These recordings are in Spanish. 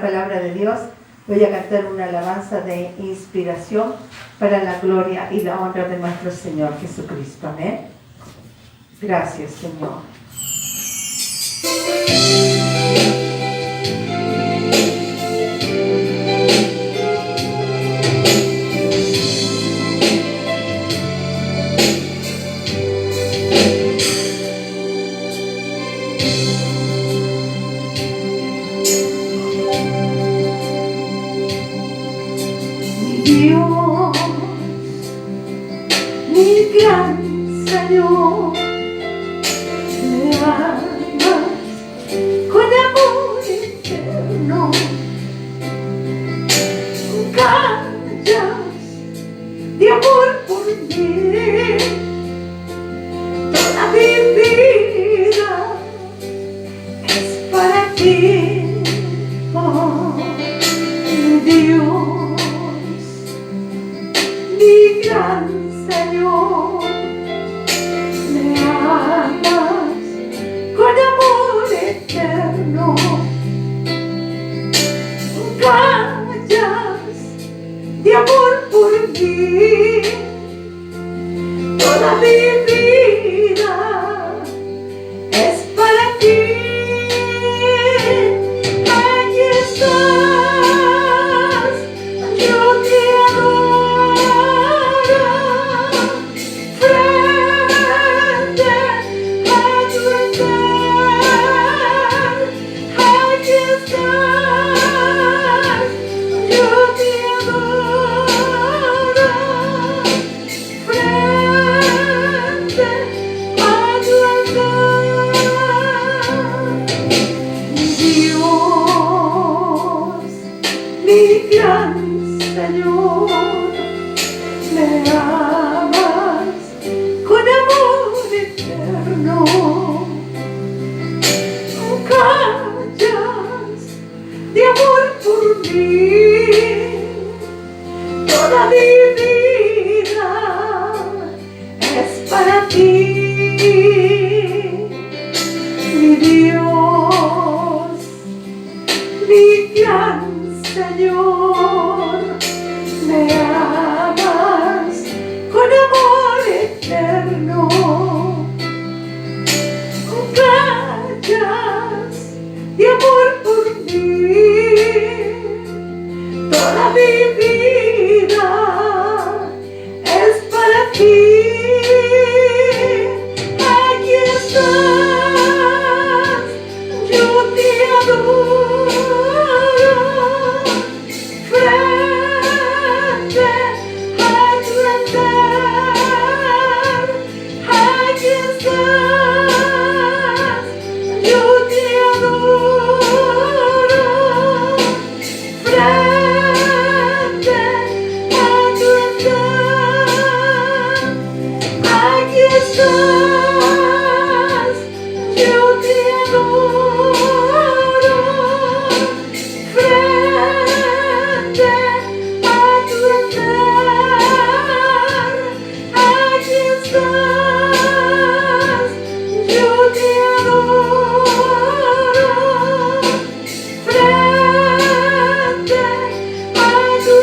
la palabra de Dios, voy a cantar una alabanza de inspiración para la gloria y la honra de nuestro Señor Jesucristo. Amén. Gracias, Señor. Dios, mi gran Señor, me amas con amor eterno, callas de amor por mí, toda mi vida es para ti, oh Dios. Mi gran Señor, me amas con amor eterno, callas de amor por mí, toda mi vida es para ti. Aquí estás, yo te adoro. Frente a tu altar, aquí estás, yo te adoro. Frente a tu altar, Dios, mi gran Señor, me amas con amor eterno, callas de amor por mí, toda mi vida es para ti, mi Dios, mi gran Señor, me amas con amor eterno, callas de amor por mí, toda mi vida es para ti. Aquí estás, yo te adoro. Frente a tu altar, aquí estás, yo te adoro. Frente a tu altar, aquí estás, yo te adoro. Frente a tu altar, aquí estás, yo te adoro. Frente a tu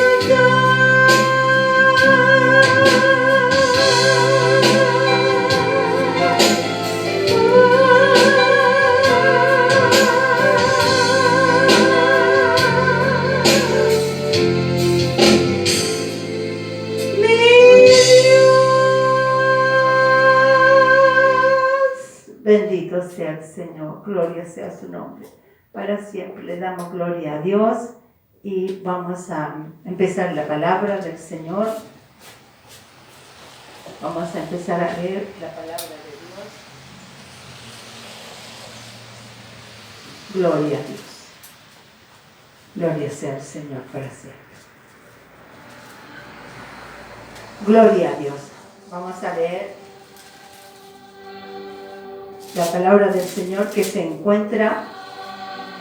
Bendito sea el Señor, gloria sea su nombre. Para siempre le damos gloria a Dios y vamos a empezar la palabra del Señor. Vamos a empezar a leer la palabra de Dios. Gloria a Dios. Gloria sea el Señor para siempre. Gloria a Dios. Vamos a leer la palabra del Señor que se encuentra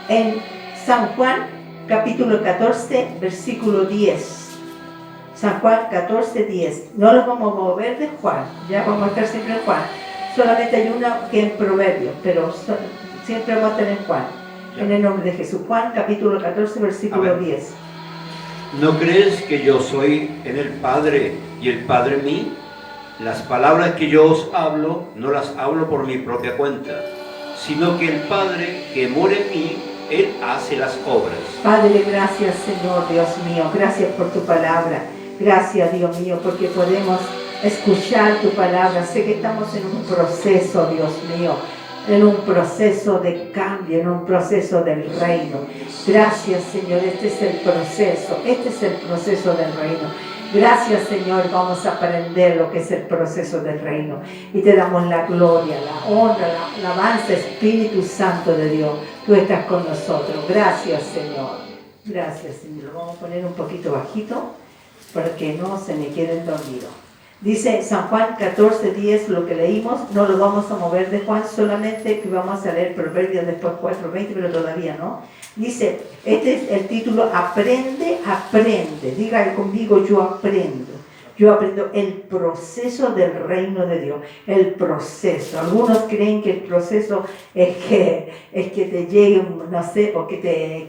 en San Juan, capítulo 14, versículo 10. San Juan 14, 10. No los vamos a mover de Juan, ya vamos a estar siempre en Juan. Solamente hay una que en Proverbios, pero siempre vamos a estar en Juan. En el nombre de Jesús. Juan capítulo 14, versículo Amén. 10. ¿No crees que yo soy en el Padre y el Padre en mí? Las palabras que yo os hablo, no las hablo por mi propia cuenta, sino que el Padre que mora en mí, Él hace las obras. Padre, gracias Señor Dios mío, gracias por tu palabra, gracias Dios mío, porque podemos escuchar tu palabra. Sé que estamos en un proceso, Dios mío, en un proceso de cambio, en un proceso del reino. Gracias Señor, este es el proceso del reino. Gracias Señor, vamos a aprender lo que es el proceso del reino y te damos la gloria, la honra, la alabanza, Espíritu Santo de Dios. Tú estás con nosotros. Gracias Señor. Gracias Señor. Lo vamos a poner un poquito bajito para que no se me quede dormido. Dice San Juan 14:10, lo que leímos, no lo vamos a mover de Juan, solamente que vamos a leer Proverbios después 4:20, pero todavía no. Dice, este es el título, aprende, aprende. Diga conmigo, yo aprendo. Yo aprendo el proceso del reino de Dios. El proceso. Algunos creen que el proceso es que te llegue, no sé, o que te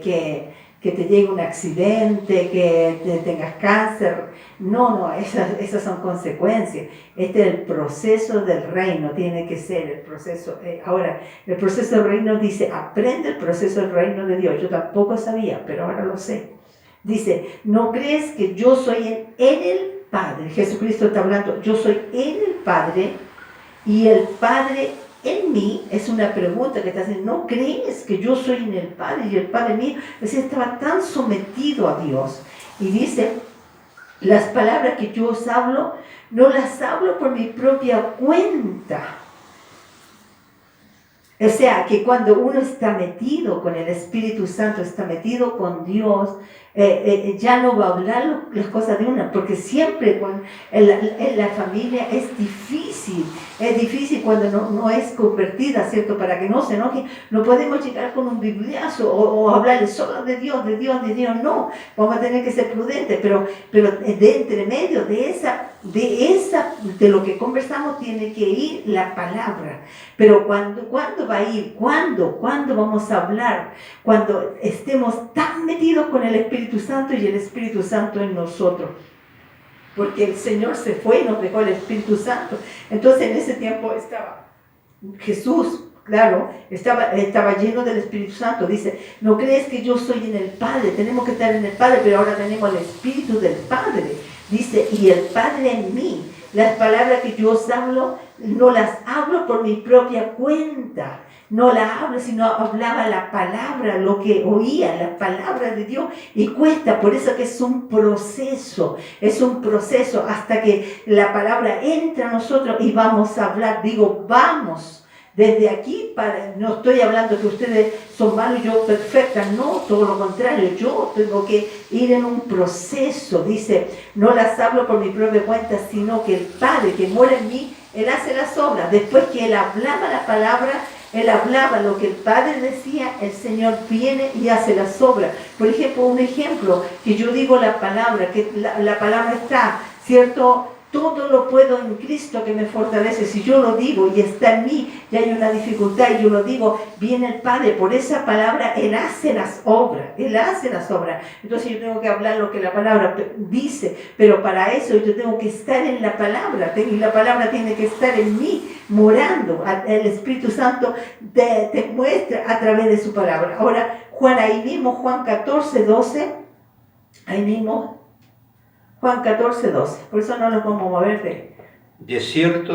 llegue un accidente, que tengas cáncer. No, esas son consecuencias. Este es el proceso del reino, tiene que ser el proceso. Ahora, el proceso del reino dice, aprende el proceso del reino de Dios. Yo tampoco sabía, pero ahora lo sé. Dice, ¿no crees que yo soy en el Padre? Jesucristo está hablando, yo soy en el Padre y el Padre en mí. Es una pregunta que te hacen, ¿no crees que yo soy en el Padre y el Padre en mí? Es decir, estaba tan sometido a Dios. Y dice, las palabras que yo os hablo, no las hablo por mi propia cuenta. O sea, que cuando uno está metido con el Espíritu Santo, está metido con Dios, ya no va a hablar las cosas de una, porque siempre en la familia es difícil cuando no es convertida, ¿cierto? Para que no se enoje, no podemos llegar con un bibliazo o hablarle solo de Dios, no, vamos a tener que ser prudentes, pero de entre medio de lo que conversamos tiene que ir la palabra. Pero ¿cuándo va a ir? ¿Cuándo vamos a hablar? Cuando estemos tan metidos con el Espíritu Santo y el Espíritu Santo en nosotros. Porque el Señor se fue y nos dejó el Espíritu Santo. Entonces en ese tiempo estaba Jesús, claro, estaba lleno del Espíritu Santo. Dice, ¿no crees que yo soy en el Padre? Tenemos que estar en el Padre, pero ahora tenemos el Espíritu del Padre. Dice, y el Padre en mí. Las palabras que yo os hablo, no las hablo por mi propia cuenta. No la hablo, sino hablaba la palabra, lo que oía, la palabra de Dios. Y cuesta, por eso que es un proceso hasta que la palabra entra a nosotros y vamos a hablar. Digo, vamos. Desde aquí, no estoy hablando que ustedes son malos y yo perfecta, no, todo lo contrario, yo tengo que ir en un proceso. Dice, no las hablo por mi propia cuenta, sino que el Padre que mora en mí, Él hace las obras. Después que Él hablaba la palabra, Él hablaba lo que el Padre decía, el Señor viene y hace las obras. Por ejemplo, un ejemplo, que yo digo la palabra, que la palabra está, ¿cierto? Todo lo puedo en Cristo que me fortalece. Si yo lo digo y está en mí, ya hay una dificultad y yo lo digo, viene el Padre. Por esa palabra, Él hace las obras. Él hace las obras. Entonces yo tengo que hablar lo que la palabra dice. Pero para eso yo tengo que estar en la palabra. Y la palabra tiene que estar en mí, morando. El Espíritu Santo te muestra a través de su palabra. Ahora, ahí mismo, Juan 14:12. Ahí mismo. Juan 14:12, por eso no lo podemos mover De cierto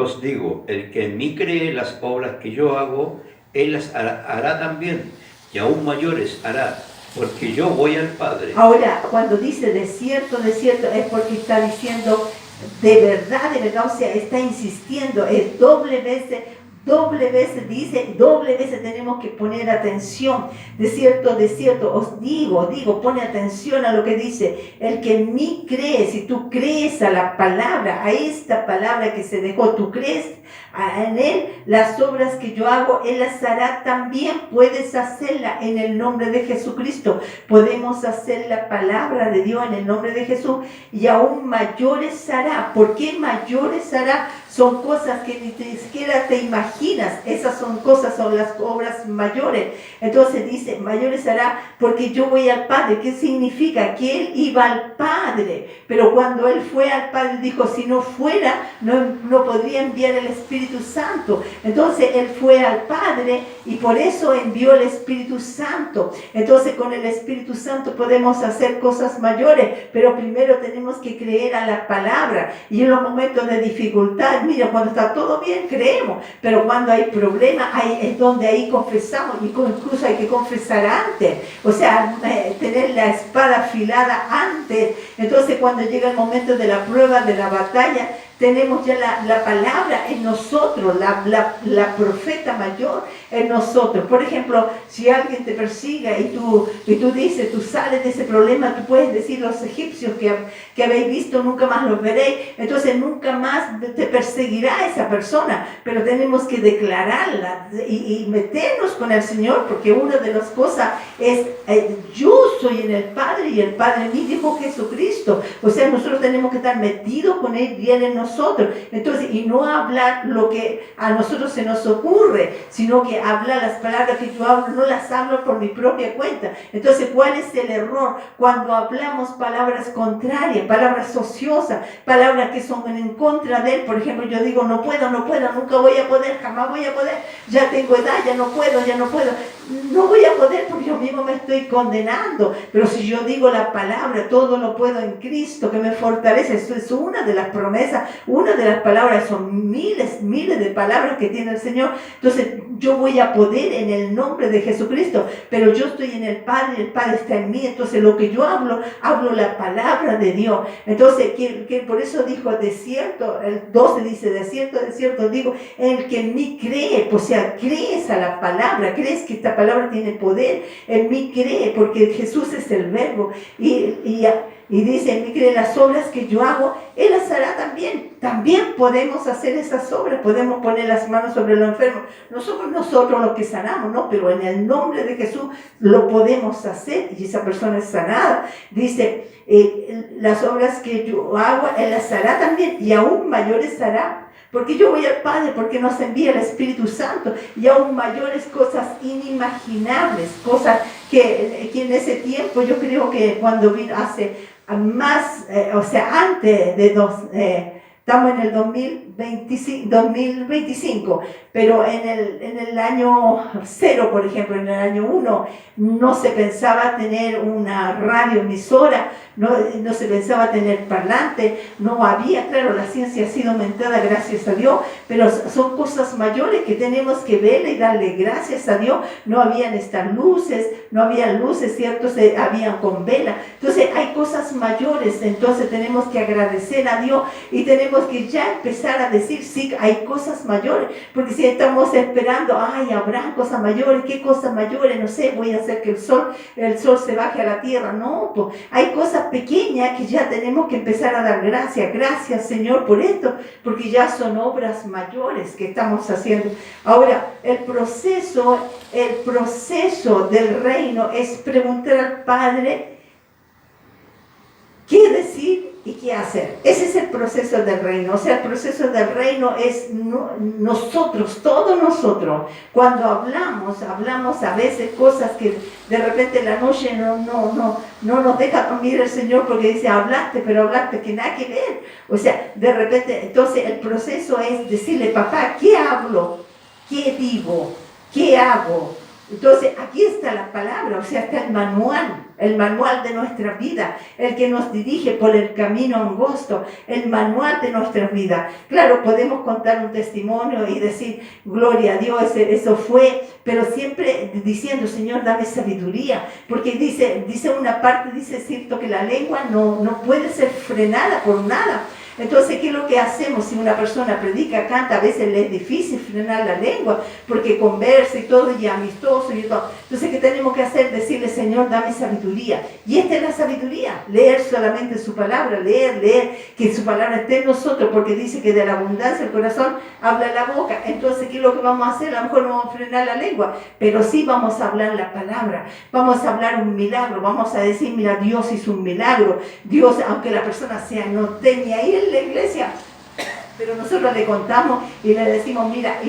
os digo, el que en mí cree las obras que yo hago, él las hará también, y aún mayores hará, porque yo voy al Padre. Ahora, cuando dice de cierto, es porque está diciendo de verdad, o sea, está insistiendo, es doble veces dice, doble veces tenemos que poner atención. De cierto, os digo, pone atención a lo que dice. El que en mí cree, si tú crees a la palabra, a esta palabra que se dejó, tú crees en Él, las obras que yo hago, Él las hará también. Puedes hacerla en el nombre de Jesucristo. Podemos hacer la palabra de Dios en el nombre de Jesús y aún mayores hará. ¿Por qué mayores hará? Son cosas que ni siquiera te imaginas imaginas. Esas son las obras mayores. Entonces dice, mayores hará porque yo voy al Padre. ¿Qué significa? Que él iba al Padre, pero cuando él fue al Padre dijo, si no fuera, no podría enviar el Espíritu Santo. Entonces él fue al Padre y por eso envió el Espíritu Santo. Entonces con el Espíritu Santo podemos hacer cosas mayores, pero primero tenemos que creer a la palabra. Y en los momentos de dificultad, mira, cuando está todo bien creemos, pero cuando hay problemas es donde ahí confesamos, y incluso hay que confesar antes, o sea, tener la espada afilada antes. Entonces cuando llega el momento de la prueba, de la batalla, tenemos ya la palabra en nosotros, la profeta mayor en nosotros. Por ejemplo, si alguien te persiga y tú dices, tú sales de ese problema, tú puedes decir, los egipcios que habéis visto nunca más los veréis, entonces nunca más te perseguirá esa persona, pero tenemos que declararla y meternos con el Señor, porque una de las cosas es, yo soy en el Padre y el Padre en mí, dijo Jesucristo. O sea, nosotros tenemos que estar metidos con Él bien en nosotros. Entonces, y no hablar lo que a nosotros se nos ocurre, sino que hablar las palabras que yo hablo, no las hablo por mi propia cuenta. Entonces, ¿cuál es el error? Cuando hablamos palabras contrarias, palabras ociosas, palabras que son en contra de Él. Por ejemplo, yo digo, no puedo, nunca voy a poder, jamás voy a poder, ya tengo edad, ya no puedo, no voy a poder porque yo mismo me estoy condenando. Pero si yo digo la palabra, todo lo puedo en Cristo que me fortalece. Eso es una de las promesas, una de las palabras, son miles de palabras que tiene el Señor. Entonces yo voy a poder en el nombre de Jesucristo, pero yo estoy en el Padre, el Padre está en mí. Entonces lo que yo hablo la palabra de Dios. Entonces que por eso dijo, de cierto, el 12 dice, de cierto digo, el que en mí cree, o sea, crees a la palabra, crees que esta palabra tiene poder, en mí cree, porque Jesús es el verbo, y dice, en mí cree, las obras que yo hago, Él las hará también podemos hacer esas obras, podemos poner las manos sobre los enfermos, no somos nosotros los que sanamos, no, pero en el nombre de Jesús lo podemos hacer, y esa persona es sanada. Dice, las obras que yo hago, Él las hará también, y aún mayores hará, porque yo voy al Padre, porque nos envía el Espíritu Santo, y aún mayores cosas inimaginables, cosas que en ese tiempo, yo creo que cuando vino hace más, o sea, antes de estamos en el 2025, pero en el año 0, por ejemplo, en el año 1, no se pensaba tener una radioemisora, no se pensaba tener parlante, no había, claro, la ciencia ha sido aumentada, gracias a Dios, pero son cosas mayores que tenemos que ver y darle gracias a Dios. No habían estas luces, ¿cierto? Habían con vela. Entonces hay cosas mayores, entonces tenemos que agradecer a Dios y tenemos que ya empezar a decir, sí, hay cosas mayores, porque si estamos esperando, habrá cosas mayores, ¿qué cosas mayores? No sé, voy a hacer que el sol se baje a la tierra. No, pues hay cosas pequeñas que ya tenemos que empezar a dar gracias Señor por esto, porque ya son obras mayores que estamos haciendo. Ahora, el proceso del reino es preguntar al Padre qué decir y qué hacer. Ese es el proceso del reino. O sea, el proceso del reino es nosotros, todos nosotros. Cuando hablamos a veces cosas que de repente en la noche no nos deja dormir el Señor, porque dice, hablaste que nada que ver. O sea, de repente, entonces el proceso es decirle, papá, ¿qué hablo? ¿Qué digo? ¿Qué hago? Entonces, aquí está la palabra, o sea, está el manual de nuestra vida, el que nos dirige por el camino angosto, el manual de nuestra vida. Claro, podemos contar un testimonio y decir, gloria a Dios, eso fue, pero siempre diciendo, Señor, dame sabiduría, porque dice una parte, dice cierto que la lengua no puede ser frenada por nada. Entonces, ¿qué es lo que hacemos si una persona predica, canta? A veces le es difícil frenar la lengua, porque conversa y todo, y amistoso y todo. Entonces, ¿qué tenemos que hacer? Decirle, Señor, dame sabiduría. Y esta es la sabiduría, leer solamente su palabra, leer, que su palabra esté en nosotros, porque dice que de la abundancia del corazón habla la boca. Entonces, ¿qué es lo que vamos a hacer? A lo mejor no vamos a frenar la lengua, pero sí vamos a hablar la palabra, vamos a hablar un milagro, vamos a decir, mira, Dios hizo un milagro. Dios, aunque la persona no esté ni ahí en la iglesia, pero nosotros le contamos y le decimos, mira,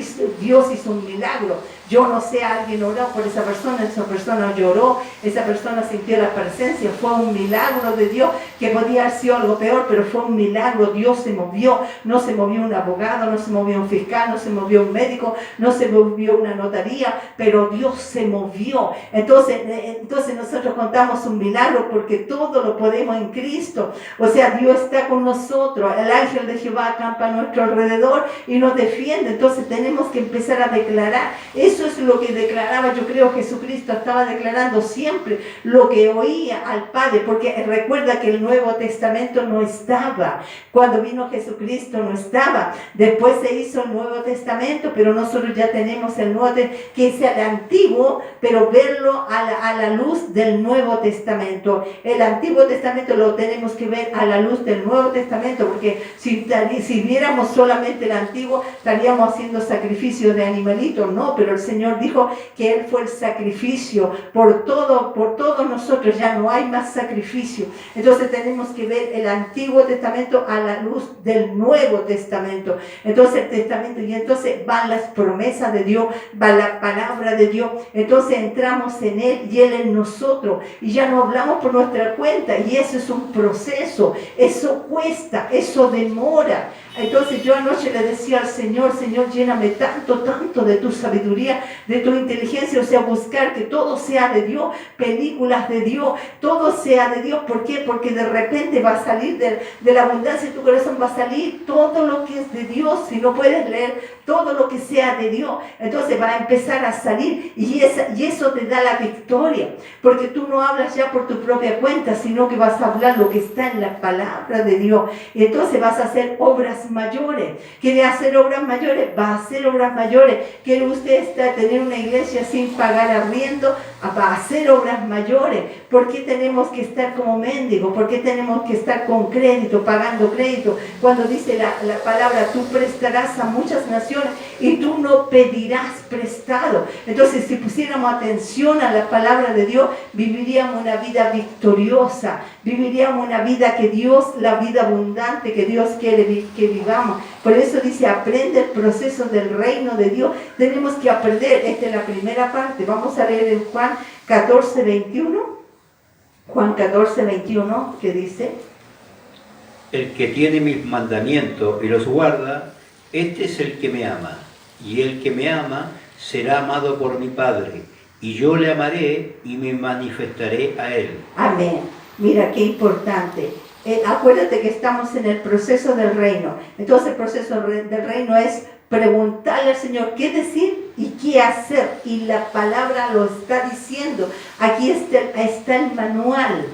Dios hizo un milagro. Yo no sé, alguien oró por esa persona lloró, esa persona sintió la presencia, fue un milagro de Dios, que podía haber sido algo peor, pero fue un milagro, Dios se movió, no se movió un abogado, no se movió un fiscal, no se movió un médico, no se movió una notaría, pero Dios se movió. Entonces nosotros contamos un milagro porque todo lo podemos en Cristo, o sea, Dios está con nosotros, el ángel de Jehová acampa a nuestro alrededor y nos defiende. Entonces tenemos que empezar a declarar. Eso es lo que declaraba, yo creo Jesucristo estaba declarando siempre lo que oía al Padre, porque recuerda que el Nuevo Testamento no estaba. Cuando vino Jesucristo no estaba. Después se hizo el Nuevo Testamento, pero nosotros ya tenemos el Nuevo Testamento, que es el Antiguo, pero verlo a la luz del Nuevo Testamento. El Antiguo Testamento lo tenemos que ver a la luz del Nuevo Testamento, porque si viéramos solamente el Antiguo, estaríamos haciendo sacrificio de animalitos, no, pero el Señor dijo que Él fue el sacrificio por todos nosotros, ya no hay más sacrificio. Entonces tenemos que ver el Antiguo Testamento a la luz del Nuevo Testamento. Entonces el Testamento, y entonces van las promesas de Dios, va la palabra de Dios, entonces entramos en Él y Él en nosotros, y ya no hablamos por nuestra cuenta, y eso es un proceso, eso cuesta, eso demora. Entonces yo anoche le decía al Señor, Señor, lléname tanto de tu sabiduría, de tu inteligencia, o sea, buscar que todo sea de Dios, películas de Dios, todo sea de Dios. ¿Por qué? Porque de repente va a salir de la abundancia de tu corazón, va a salir todo lo que es de Dios. Si no puedes leer todo lo que sea de Dios, entonces va a empezar a salir, y eso te da la victoria, porque tú no hablas ya por tu propia cuenta, sino que vas a hablar lo que está en la palabra de Dios, y entonces vas a hacer obras mayores. ¿Quiere hacer obras mayores? Va a hacer obras mayores. ¿Quiere usted tener una iglesia sin pagar arriendo? Va a hacer obras mayores. ¿Por qué tenemos que estar como mendigos? ¿Por qué tenemos que estar con crédito, pagando crédito? Cuando dice la palabra, tú prestarás a muchas naciones y tú no pedirás prestado. Entonces, si pusiéramos atención a la palabra de Dios, viviríamos una vida victoriosa, viviríamos una vida que Dios, la vida abundante que Dios quiere que vivamos. Por eso dice, aprende el proceso del reino de Dios. Tenemos que aprender. Esta es la primera parte. Vamos a leer en Juan 14, 21. Juan 14, 21, que dice: el que tiene mis mandamientos y los guarda, este es el que me ama. Y el que me ama será amado por mi Padre, y yo le amaré y me manifestaré a él. Amén. Mira qué importante. Acuérdate que estamos en el proceso del reino. Entonces el proceso del reino es preguntarle al Señor qué decir y qué hacer. Y la palabra lo está diciendo. Aquí está el manual.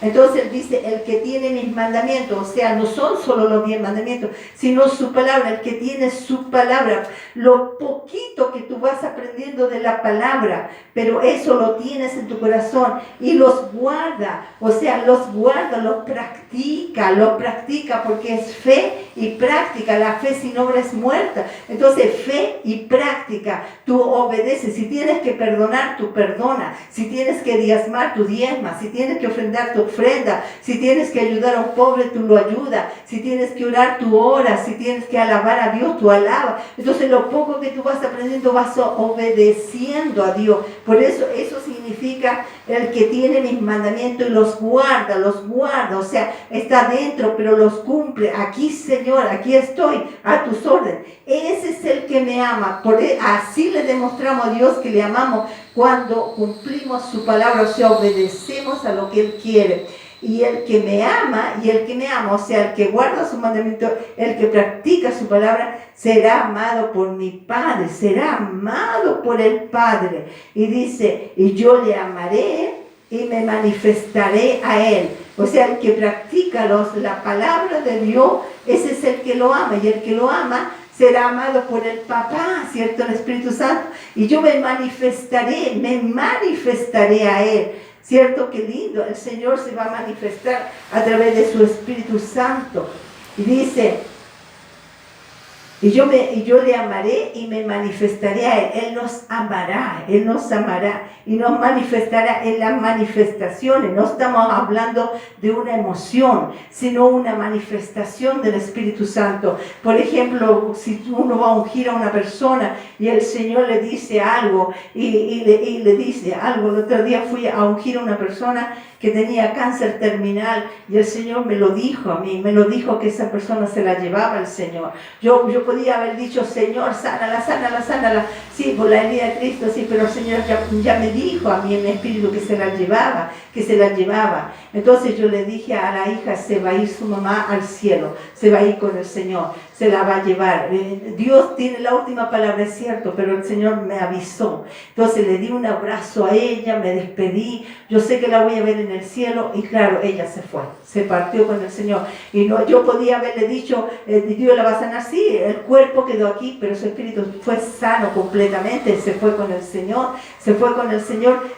Entonces él dice, el que tiene mis mandamientos, o sea, no son solo los 10 mandamientos, sino su palabra, el que tiene su palabra, lo poquito que tú vas aprendiendo de la palabra, pero eso lo tienes en tu corazón y los guarda, o sea, los guarda, los practica, porque es fe y práctica. La fe sin obra es muerta. Entonces, fe y práctica, tú obedeces. Si tienes que perdonar, tú perdonas. Si tienes que diezmar, tú diezmas. Si tienes que ofrendar, tú ofrenda. Si tienes que ayudar a un pobre, tú lo ayudas. Si tienes que orar, tú oras. Si tienes que alabar a Dios, tú alabas. Entonces lo poco que tú vas aprendiendo, vas obedeciendo a Dios. Por eso significa el que tiene mis mandamientos y los guarda. O sea, está dentro, pero los cumple. Aquí, Señor, aquí estoy a tus órdenes. Ese es el que me ama. Así le demostramos a Dios que le amamos, cuando cumplimos su palabra, o sea, obedecemos a lo que Él quiere. Y el que me ama, o sea, el que guarda su mandamiento, el que practica su palabra, será amado por mi Padre, será amado por el Padre. Y dice, y yo le amaré y me manifestaré a Él. O sea, el que practica la palabra de Dios, ese es el que lo ama, y el que lo ama será amado por el Papá, ¿cierto? El Espíritu Santo. Y yo me manifestaré a Él. ¿Cierto? Qué lindo. El Señor se va a manifestar a través de su Espíritu Santo. Y dice, Y yo le amaré y me manifestaré a Él. Él nos amará y nos manifestará en las manifestaciones. No estamos hablando de una emoción, sino una manifestación del Espíritu Santo. Por ejemplo, si uno va a ungir a una persona y el Señor le dice algo y le dice algo. El otro día fui a ungir a una persona que tenía cáncer terminal y el Señor me lo dijo a mí, me lo dijo que esa persona se la llevaba el Señor. Yo podía haber dicho, Señor, sánala, sí, por la herida de Cristo, sí, pero el Señor ya me dijo a mí en mi espíritu que se la llevaba. Entonces yo le dije a la hija, se va a ir su mamá al cielo, se va a ir con el Señor, se la va a llevar. Dios tiene la última palabra, es cierto, pero el Señor me avisó. Entonces le di un abrazo a ella, me despedí, yo sé que la voy a ver en el cielo y claro, ella se fue, se partió con el Señor. Y no, yo podía haberle dicho, Dios la va a sanar, sí, el cuerpo quedó aquí, pero su espíritu fue sano completamente, se fue con el Señor.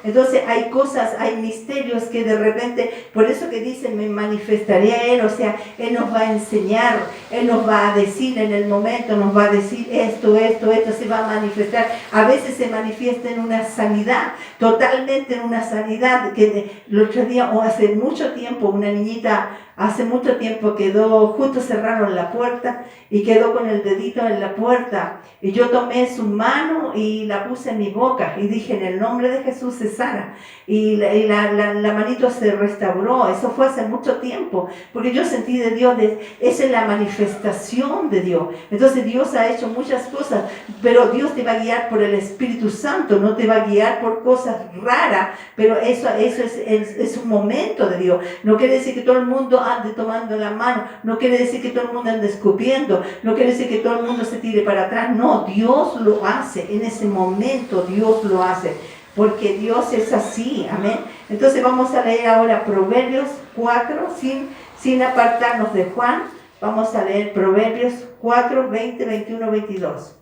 Entonces hay cosas, hay misterios que de repente, por eso que dice, me manifestaré a Él, o sea, Él nos va a enseñar, Él nos va a decir en el momento, nos va a decir esto se va a manifestar. A veces se manifiesta en una sanidad, totalmente en una sanidad, que el otro día o hace mucho tiempo una niñita hace mucho tiempo quedó, justo cerraron la puerta y quedó con el dedito en la puerta y yo tomé su mano y la puse en mi boca y dije, en el nombre de Jesús se sana, y la manito se restauró. Eso fue hace mucho tiempo, porque yo sentí de Dios, esa es la manifestación de Dios. Entonces Dios ha hecho muchas cosas, pero Dios te va a guiar por el Espíritu Santo, no te va a guiar por cosas raras, pero eso es un momento de Dios. No quiere decir que todo el mundo ande tomando la mano, no quiere decir que todo el mundo ande escupiendo, no quiere decir que todo el mundo se tire para atrás. No, Dios lo hace, en ese momento Dios lo hace, porque Dios es así, amén. Entonces vamos a leer ahora Proverbios 4, sin apartarnos de Juan. Vamos a leer Proverbios 4, 20, 21, 22.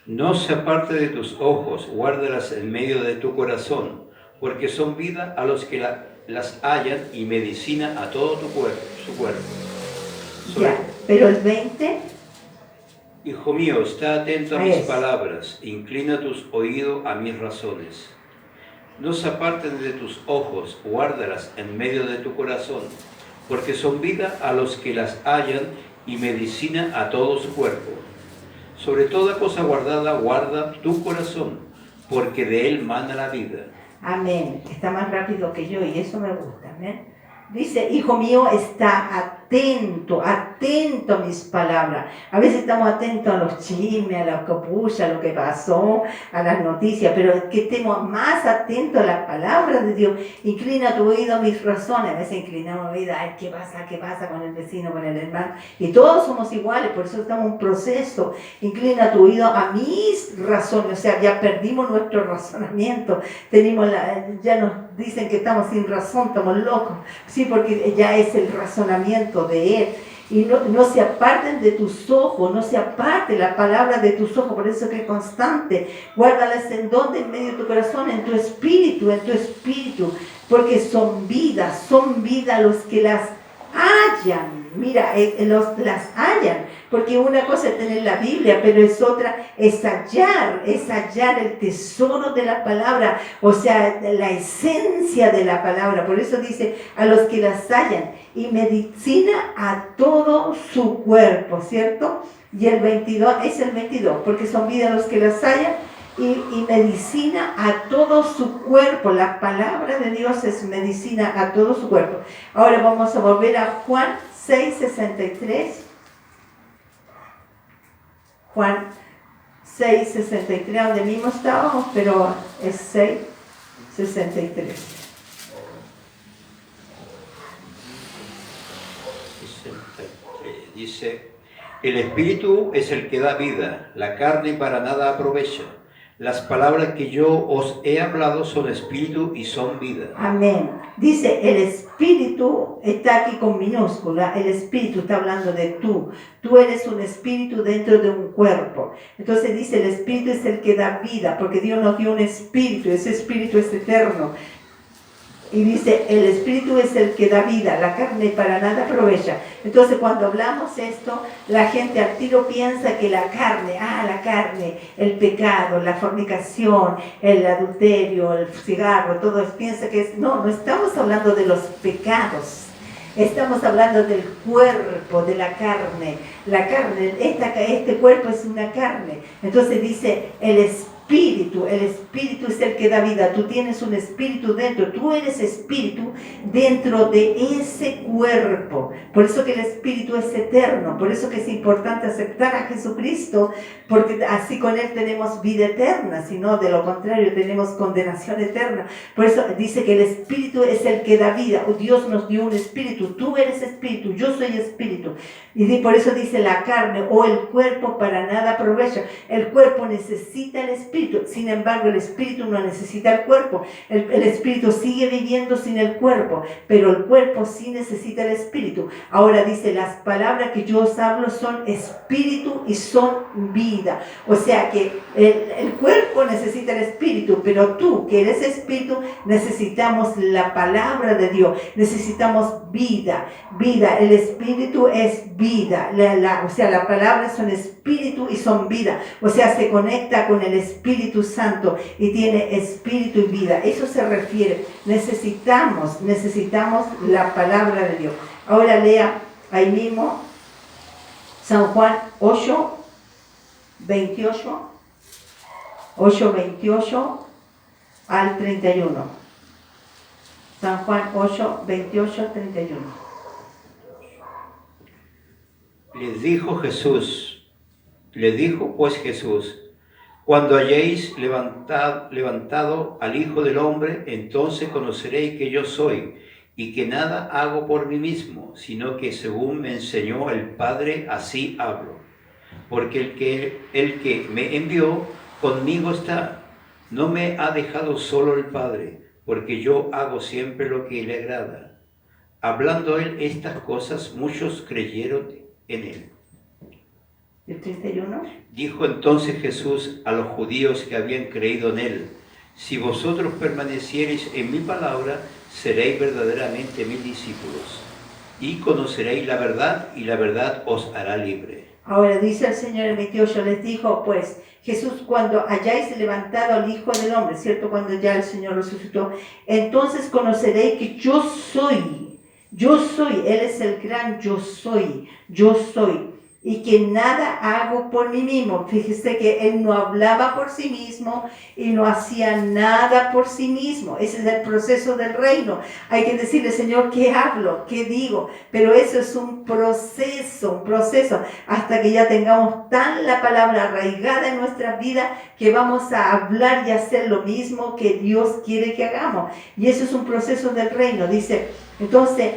No se aparte de tus ojos, guárdalas en medio de tu corazón, porque son vida a los que las hallan y medicina a todo su cuerpo. Ya, pero el 20... Hijo mío, está atento a mis palabras, inclina tus oídos a mis razones. No se aparten de tus ojos, guárdalas en medio de tu corazón, porque son vida a los que las hallan y medicina a todo su cuerpo. Sobre toda cosa guardada, guarda tu corazón, porque de él mana la vida. Amén. Está más rápido que yo y eso me gusta, amén. Dice, hijo mío, está atento a mis palabras. A veces estamos atentos a los chismes, a la copucha, a lo que pasó, a las noticias, pero que estemos más atentos a las palabras de Dios. Inclina tu oído a mis razones. A veces inclinamos el oído, ay, ¿qué pasa con el vecino, con el hermano? Y todos somos iguales, por eso estamos en un proceso. Inclina tu oído a mis razones, o sea, ya perdimos nuestro razonamiento. Ya nos dicen que estamos sin razón, estamos locos. Sí, porque ya es el razonamiento de Él. Y no se aparten de tus ojos, no se aparte la palabra de tus ojos, por eso que es constante. Guárdalas en donde, en medio de tu corazón, en tu espíritu, porque son vida los que las hallan. Mira, las hallan, porque una cosa es tener la Biblia, pero es otra, es hallar el tesoro de la palabra, o sea, la esencia de la palabra. Por eso dice, a los que las hallan, y medicina a todo su cuerpo, ¿cierto? Y el 22, es el 22, porque son vida los que las hallan, y medicina a todo su cuerpo. La palabra de Dios es medicina a todo su cuerpo. Ahora vamos a volver a Juan 6:63. Juan 6:63, donde mismo estábamos, pero es 6:63. Dice, el espíritu es el que da vida, la carne para nada aprovecha. Las palabras que yo os he hablado son espíritu y son vida. Amén. Dice, el espíritu está aquí con minúscula. El espíritu está hablando de tú. Tú eres un espíritu dentro de un cuerpo. Entonces dice, el espíritu es el que da vida, porque Dios nos dio un espíritu. Ese espíritu es eterno. Y dice, el espíritu es el que da vida, la carne para nada aprovecha. Entonces cuando hablamos esto, la gente al tiro piensa que la carne, el pecado, la fornicación, el adulterio, el cigarro, todo eso, piensa que es... No estamos hablando de los pecados. Estamos hablando del cuerpo, de la carne. La carne, este cuerpo es una carne. Entonces dice, el espíritu es el que da vida. Tú tienes un espíritu dentro, tú eres espíritu dentro de ese cuerpo. Por eso que el espíritu es eterno, por eso que es importante aceptar a Jesucristo, porque así con Él tenemos vida eterna, si no, de lo contrario tenemos condenación eterna. Por eso dice que el espíritu es el que da vida. Dios nos dio un espíritu, tú eres espíritu, yo soy espíritu. Y por eso dice la carne o el cuerpo para nada aprovecha. El cuerpo necesita el espíritu, sin embargo el espíritu no necesita el cuerpo. El espíritu sigue viviendo sin el cuerpo, pero el cuerpo sí necesita el espíritu. Ahora dice, las palabras que yo os hablo son espíritu y son vida. O sea que el cuerpo necesita el espíritu, pero tú que eres espíritu necesitamos la palabra de Dios, necesitamos vida. El espíritu es vida, o sea, la palabra son espíritu y son vida, o sea, se conecta con el Espíritu Santo y tiene espíritu y vida. Eso se refiere, necesitamos la palabra de Dios. Ahora lea ahí mismo San Juan 8:28 al 31. San Juan 8:28 al 31. Le dijo pues Jesús, cuando hayáis levantado al Hijo del Hombre, entonces conoceréis que yo soy, y que nada hago por mí mismo, sino que según me enseñó el Padre, así hablo. Porque el que me envió conmigo está, no me ha dejado solo el Padre, porque yo hago siempre lo que le agrada. Hablando él estas cosas, muchos creyeron en él. ¿El 31? Dijo entonces Jesús a los judíos que habían creído en él, si vosotros permaneciereis en mi palabra, seréis verdaderamente mis discípulos, y conoceréis la verdad, y la verdad os hará libre. Ahora dice el Señor en 28, les dijo pues Jesús, cuando hayáis levantado al Hijo del Hombre, ¿cierto? Cuando ya el Señor resucitó, entonces conoceréis que yo soy, Él es el gran yo soy, y que nada hago por mí mismo. Fíjese que Él no hablaba por sí mismo y no hacía nada por sí mismo. Ese es el proceso del reino. Hay que decirle, Señor, ¿qué hablo? ¿Qué digo? Pero eso es un proceso, hasta que ya tengamos tan la palabra arraigada en nuestra vida que vamos a hablar y hacer lo mismo que Dios quiere que hagamos. Y eso es un proceso del reino. Dice, entonces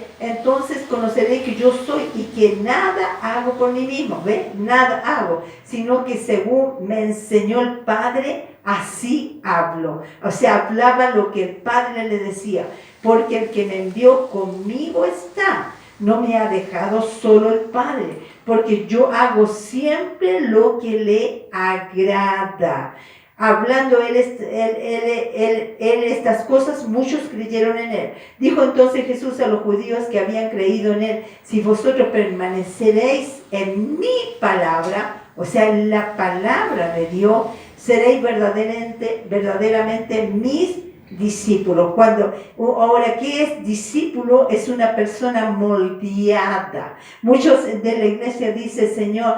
conoceré que yo soy y que nada hago por mí mismo, ¿ve? Nada hago, sino que según me enseñó el Padre, así hablo. O sea, hablaba lo que el Padre le decía, porque el que me envió conmigo está. No me ha dejado solo el Padre, porque yo hago siempre lo que le agrada. Hablando él estas cosas, muchos creyeron en él. Dijo entonces Jesús a los judíos que habían creído en él, si vosotros permaneceréis en mi palabra, o sea, en la palabra de Dios, seréis verdaderamente mis discípulos. Ahora, ¿qué es discípulo? Es una persona moldeada. Muchos de la iglesia dicen, Señor,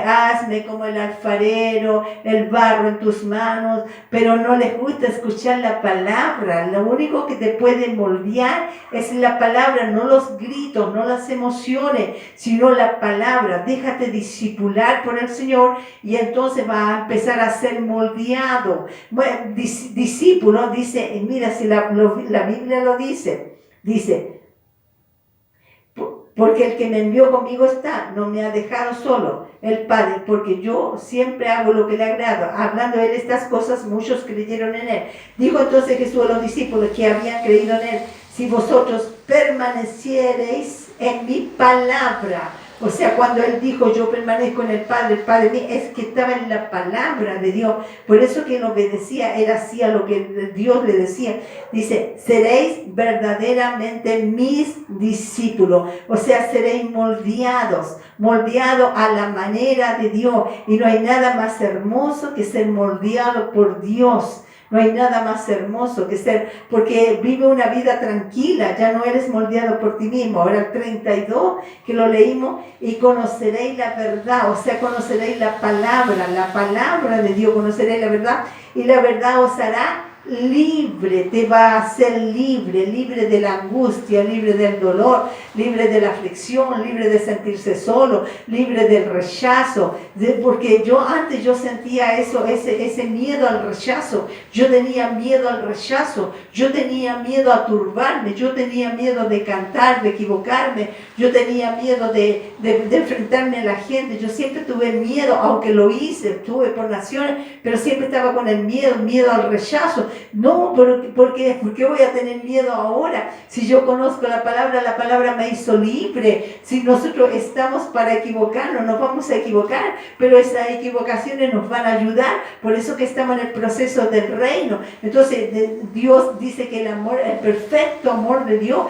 hazme como el alfarero, el barro en tus manos, pero no les gusta escuchar la palabra. Lo único que te puede moldear es la palabra, no los gritos, no las emociones, sino la palabra. Déjate discipular por el Señor y entonces va a empezar a ser moldeado. Bueno, discípulo dice, mira, si la Biblia lo dice, porque el que me envió conmigo está, no me ha dejado solo el Padre, porque yo siempre hago lo que le agrada. Hablando él estas cosas, muchos creyeron en él. Dijo entonces Jesús a los discípulos que habían creído en él, si vosotros permaneciereis en mi palabra, O sea, cuando Él dijo, yo permanezco en el Padre mío, es que estaba en la palabra de Dios. Por eso que Él obedecía, Él hacía lo que Dios le decía. Dice, seréis verdaderamente mis discípulos. O sea, seréis moldeados a la manera de Dios. Y no hay nada más hermoso que ser moldeado por Dios. No hay nada más hermoso que ser, porque vive una vida tranquila, ya no eres moldeado por ti mismo. Ahora el 32 que lo leímos, y conoceréis la verdad, o sea, conoceréis la palabra de Dios, conoceréis la verdad, y la verdad os hará libre, te va a hacer libre de la angustia, libre del dolor, libre de la aflicción, libre de sentirse solo, libre del rechazo, porque antes yo sentía ese miedo al rechazo, yo tenía miedo al rechazo, yo tenía miedo a turbarme, yo tenía miedo de cantar, de equivocarme, yo tenía miedo de enfrentarme a la gente, yo siempre tuve miedo, aunque lo hice, tuve por naciones, pero siempre estaba con el miedo al rechazo. No, ¿por qué voy a tener miedo ahora? Si yo conozco la palabra me hizo libre. Si nosotros estamos para equivocarnos, nos vamos a equivocar, pero esas equivocaciones nos van a ayudar. Por eso que estamos en el proceso del reino. Entonces, Dios dice que el perfecto amor de Dios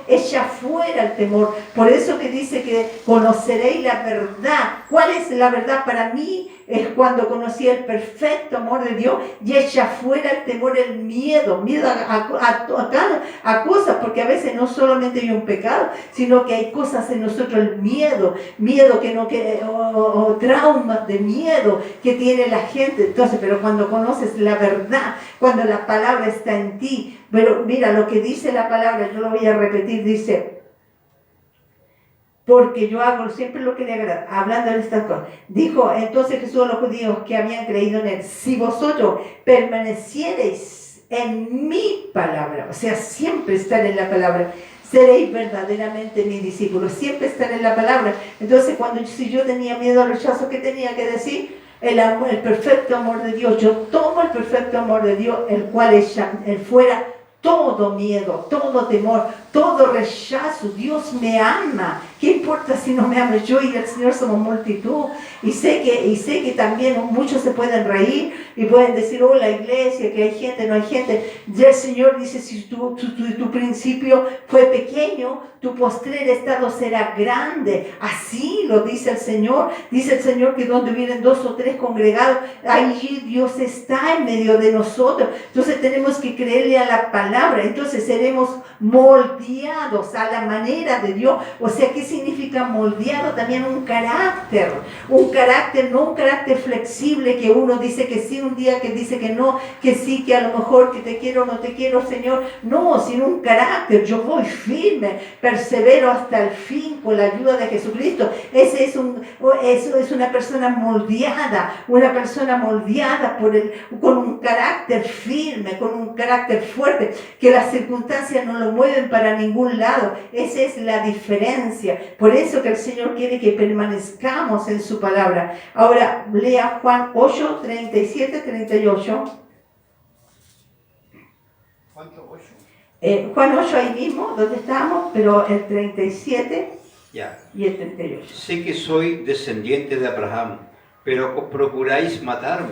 echa fuera el temor. Por eso que dice que conoceréis la verdad. ¿Cuál es la verdad para mí? Es cuando conocí el perfecto amor de Dios y echa fuera el temor, el miedo a cosas, porque a veces no solamente hay un pecado, sino que hay cosas en nosotros, el miedo o traumas de miedo que tiene la gente. Entonces, pero cuando conoces la verdad, cuando la palabra está en ti, pero mira lo que dice la palabra, yo lo voy a repetir, dice, porque yo hago siempre lo que le agrada, hablando de estas cosas. Dijo entonces Jesús a los judíos que habían creído en Él, si vosotros permaneciereis en mi palabra, o sea, siempre estar en la palabra, seréis verdaderamente mis discípulos, siempre estar en la palabra. Entonces, si yo tenía miedo al rechazo, ¿qué tenía que decir? El perfecto amor de Dios. Yo tomo el perfecto amor de Dios, el cual echa fuera todo miedo, todo temor, todo rechazo. Dios me ama. ¿Qué importa si no me ama? Yo y el Señor somos multitud. Y sé que también muchos se pueden reír y pueden decir, oh, la iglesia, que hay gente, no hay gente. Ya el Señor dice, si tu principio fue pequeño, tu postrer estado será grande. Así lo dice el Señor. Dice el Señor que donde vienen 2 o 3 congregados, allí Dios está en medio de nosotros. Entonces tenemos que creerle a la palabra. Entonces seremos moldeados a la manera de Dios. O sea, ¿qué significa moldeado? También un carácter, no un carácter flexible que uno dice que sí un día, que dice que no, que sí, que a lo mejor que te quiero o no te quiero, Señor. No, sino un carácter. Yo voy firme, persevero hasta el fin con la ayuda de Jesucristo. Eso es una persona moldeada con un carácter firme, con un carácter fuerte, que las circunstancias no lo mueven para ningún lado. Esa es la diferencia. Por eso que el Señor quiere que permanezcamos en su palabra. Ahora lea Juan 8, 37, 38. ¿Cuánto? 8. Juan 8 ahí mismo, donde estamos, pero el 37 ya. Y el 38. Sé que soy descendiente de Abraham, pero procuráis matarme,